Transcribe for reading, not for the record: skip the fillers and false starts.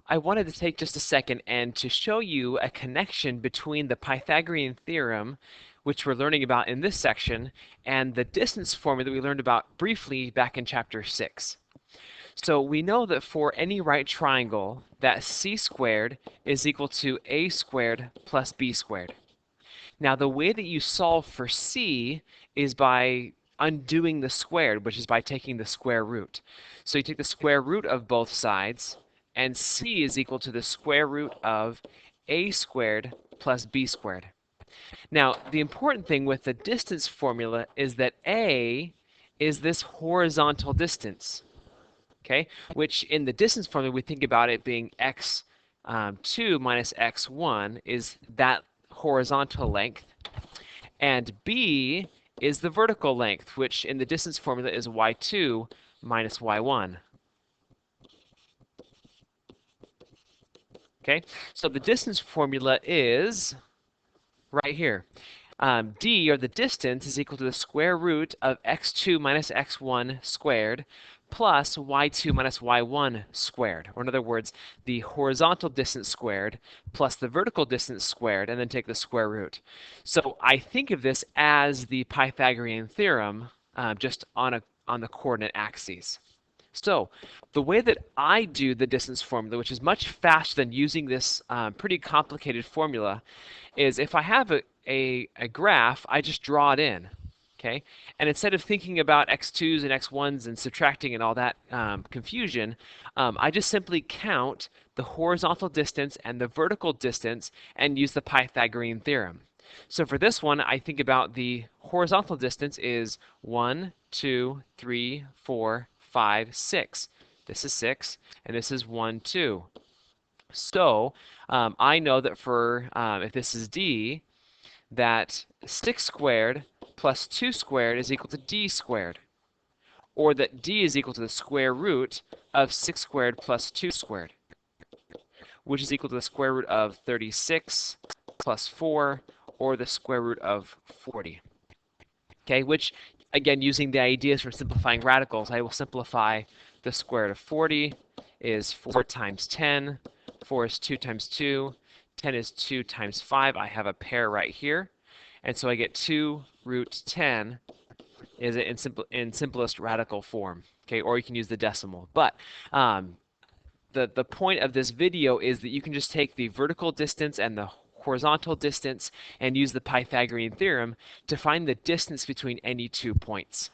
I wanted to take just a second and to show you a connection between the Pythagorean theorem, which we're learning about in this section, and the distance formula that we learned about briefly back in chapter 6. So we know that for any right triangle, that c squared is equal to a squared plus b squared. Now the way that you solve for c is by undoing the squared, which is by taking the square root. So you take the square root of both sides, and c is equal to the square root of a squared plus b squared. Now, the important thing with the distance formula is that a is this horizontal distance, okay? Which in the distance formula, we think about it being x2 minus x1 is that horizontal length, and b is the vertical length, which in the distance formula is y2 minus y1. Okay, so the distance formula is right here. D, or the distance, is equal to the square root of x2 minus x1 squared plus y2 minus y1 squared. Or in other words, the horizontal distance squared plus the vertical distance squared, and then take the square root. So I think of this as the Pythagorean theorem, just on the coordinate axes. So the way that I do the distance formula, which is much faster than using this pretty complicated formula, is if I have a graph, I just draw it in, okay? And instead of thinking about x2s and x1s and subtracting and all that confusion, I just simply count the horizontal distance and the vertical distance and use the Pythagorean theorem. So for this one, I think about the horizontal distance is 1, 2, 3, 4, 5, 6. This is 6, and this is 1, 2. So I know that for, if this is d, that 6 squared plus 2 squared is equal to d squared. Or that d is equal to the square root of 6 squared plus 2 squared, which is equal to the square root of 36 plus 4, or the square root of 40. Okay, which, again, using the ideas for simplifying radicals, I will simplify the square root of 40 is 4 times 10. 4 is 2 times 2. 10 is 2 times 5. I have a pair right here. And so I get 2 root 10 is in simplest radical form. Okay, or you can use the decimal. But the point of this video is that you can just take the vertical distance and the horizontal distance and use the Pythagorean theorem to find the distance between any 2 points.